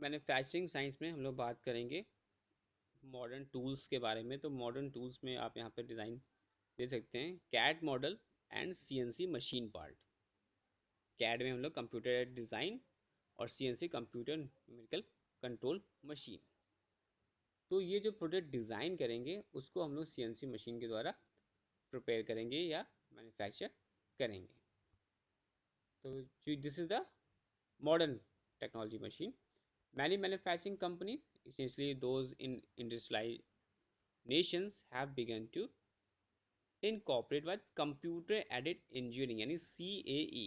Manufacturing science में हम लोग बात करेंगे मॉडर्न टूल्स के बारे में। तो मॉडर्न टूल्स में आप यहाँ पे डिज़ाइन दे सकते हैं CAD model and CNC machine part. CAD में हम लोग कंप्यूटर एडेड डिज़ाइन और CNC computer numerical control machine. तो ये जो प्रोडक्ट डिज़ाइन करेंगे उसको हम लोग सीएनसी मशीन के द्वारा प्रिपेयर करेंगे या मैन्युफैक्चर करेंगे। तो this is the modern technology machine. Many manufacturing companies, essentially those in industrialized nations, have begun to incorporate what computer aided engineering यानी CAE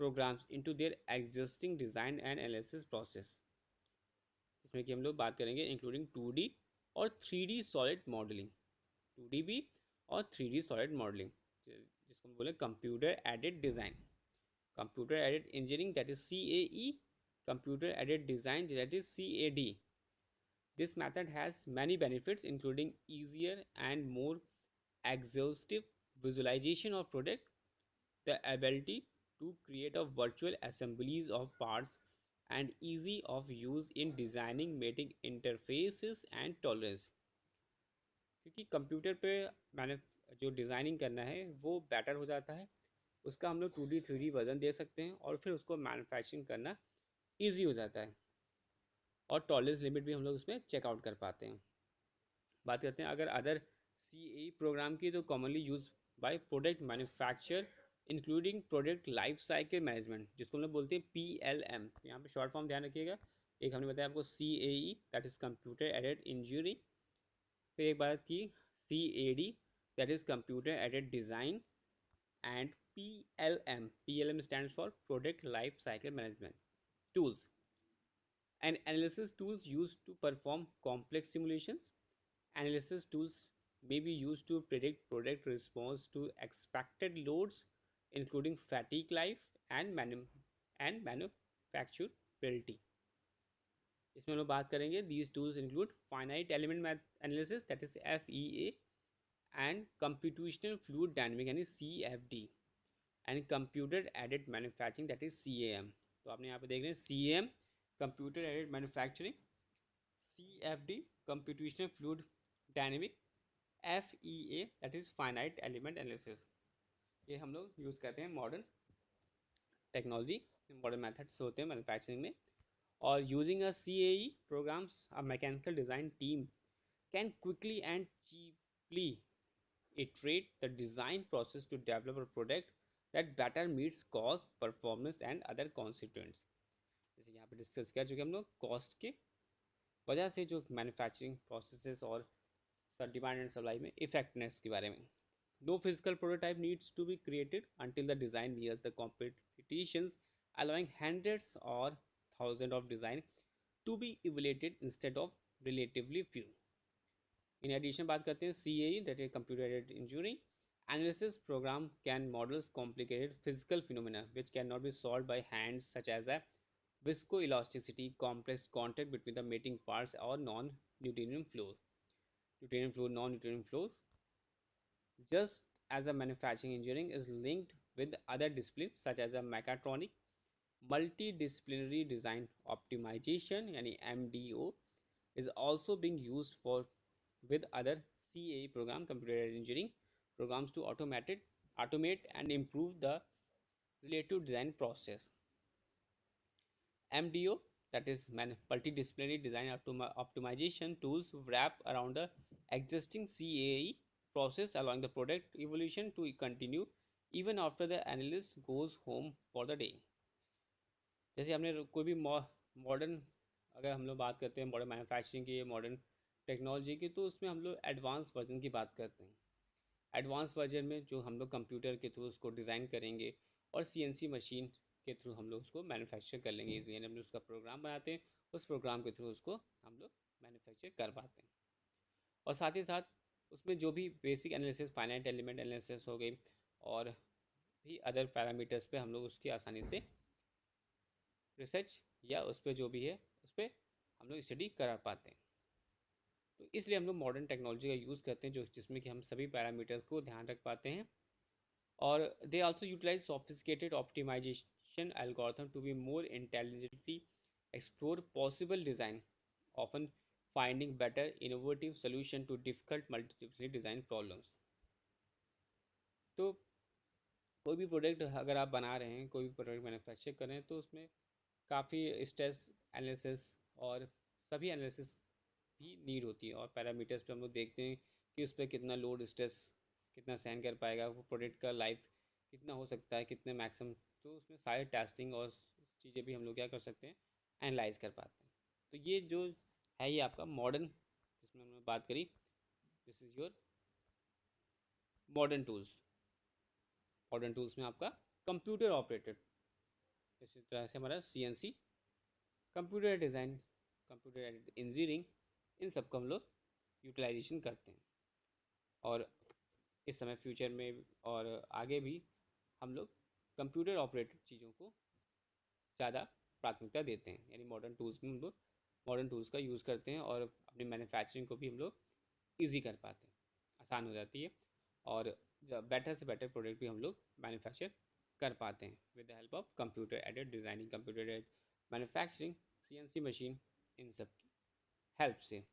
programs into their existing design and analysis process. इसमें कि हम लोग बात करेंगे including 2D और 3D solid modelling, 2D भी और 3D सॉलिड मॉडलिंग, जिसको हम बोले computer aided design, computer aided engineering, that is CAE, computer aided design, that is CAD. This method has many benefits including easier and more exhaustive visualization of product, the ability to create a virtual assemblies of parts, and easy of use in designing mating interfaces and tolerance. क्योंकि computer पे मैंने जो designing करना है वो better हो जाता है, उसका हम लोग 2D 3D वर्जन दे सकते हैं और फिर उसको मैन्युफैक्चरिंग करना ईजी हो जाता है और टॉलरेंस लिमिट भी हम लोग उसमें चेकआउट कर पाते हैं। बात करते हैं अगर अदर CAE प्रोग्राम की, तो commonly use by product manufacture including product life cycle management, जिसको हम लोग बोलते हैं PLM। यहाँ पे शॉर्ट फॉर्म ध्यान रखिएगा। एक हमने बताया आपको CAE, that is computer aided engineering. फिर एक बात की CAD, that is computer aided design, and PLM stands for Product Life Cycle Management tools, and analysis tools used to perform complex simulations. Analysis tools may be used to predict product response to expected loads, including fatigue life and manufacturability. इसमें हम लोग बात करेंगे these tools include finite element analysis, that is FEA, and computational fluid dynamics यानी CFD, and computer aided manufacturing, that is CAM। तो आपने यहाँ पे देख रहे हैं CAM computer aided manufacturing, CFD computational fluid dynamic, FEA that is finite element analysis. ये हम लोग यूज़ करते हैं मॉडर्न टेक्नोलॉजी, मॉडर्न मेथड्स होते हैं मैन्युफैक्चरिंग में। और using a CAE programs, a mechanical design team can quickly and cheaply iterate the design process to develop a product that better meets cost, performance and other constituents। जैसे यहाँ पे discuss किया चुके हम लोग कॉस्ट के वजह से जो मैन्युफैक्चरिंग प्रोसेसेस और डिमांड एंड सप्लाई में इफेक्टनेस के बारे में। No physical prototype needs to be created until the design nears the competitions, allowing hundreds or thousands of design to be evaluated instead of relatively few। In addition बात करते हैं CAE, that is computer aided engineering analysis program can models complicated physical phenomena which can not be solved by hands such as a viscoelasticity, complex contact between the mating parts or non-Newtonian flows, Newtonian flow, non-Newtonian flows. Just as a manufacturing engineering is linked with other disciplines such as a mechatronic, multidisciplinary design optimization यानी MDO is also being used for with other CAE program, computer aided engineering programs, to automate and improve the relative design process. MDO, that is multidisciplinary design optimization tools, wrap around the existing CAE process, allowing the product evolution to continue even after the analyst goes home for the day। जैसे हमने कोई भी modern, अगर हम लोग बात करते हैं मॉडर्न मैन्युफैक्चरिंग की, मॉडर्न टेक्नोलॉजी की, तो उसमें हम लोग एडवांस वर्जन की बात करते हैं। एडवांस वर्जन में जो हम लोग कंप्यूटर के थ्रू उसको डिज़ाइन करेंगे और CNC मशीन के थ्रू हम लोग उसको मैन्युफैक्चर कर लेंगे इजीली। हम लोग उसका प्रोग्राम बनाते हैं, उस प्रोग्राम के थ्रू उसको हम लोग मैन्युफैक्चर कर पाते हैं। और साथ ही साथ उसमें जो भी basic analysis, finite element analysis हो गई और भी अदर पैरामीटर्स पे हम लोग उसकी आसानी से रिसर्च या उस पर जो भी है उस पर हम लोग स्टडी करा पाते हैं। तो इसलिए हम लोग मॉडर्न टेक्नोलॉजी का यूज़ करते हैं जो जिसमें कि हम सभी पैरामीटर्स को ध्यान रख पाते हैं। और they also utilize sophisticated optimization algorithm to be more intelligently explore possible design, often finding better innovative solution to difficult multidisciplinary design problems. तो कोई भी प्रोडक्ट अगर आप बना रहे हैं, कोई भी प्रोडक्ट मैन्युफैक्चर कर रहे हैं, तो उसमें काफ़ी स्ट्रेस एनालिसिस और सभी एनालिसिस भी नीड होती है। और पैरामीटर्स पे हम लोग देखते हैं कि उस पर कितना लोड स्ट्रेस कितना सहन कर पाएगा, वो प्रोडक्ट का लाइफ कितना हो सकता है, कितने मैक्सिमम। तो उसमें सारे टेस्टिंग और चीज़ें भी हम लोग क्या कर सकते हैं, एनालाइज कर पाते हैं। तो ये जो है ये आपका मॉडर्न, जिसमें हमने बात करी, this is your modern tools. Modern tools में आपका कंप्यूटर ऑपरेटेड, इसी तरह से हमारा CNC, computer design, computer aided engineering, इन सब को हम लोग यूटिलाइजेशन करते हैं। और इस समय फ्यूचर में और आगे भी हम लोग कंप्यूटर ऑपरेटेड चीज़ों को ज़्यादा प्राथमिकता देते हैं। यानी मॉडर्न टूल्स में हम लोग मॉडर्न टूल्स का यूज़ करते हैं और अपनी मैन्युफैक्चरिंग को भी हम लोग ईजी कर पाते हैं, आसान हो जाती है। और जब बेटर से बेटर प्रोडक्ट भी हम लोग मैन्युफैक्चर कर पाते हैं with the help of computer aided designing, computer aided manufacturing, CNC machine, इन सब की हेल्प से।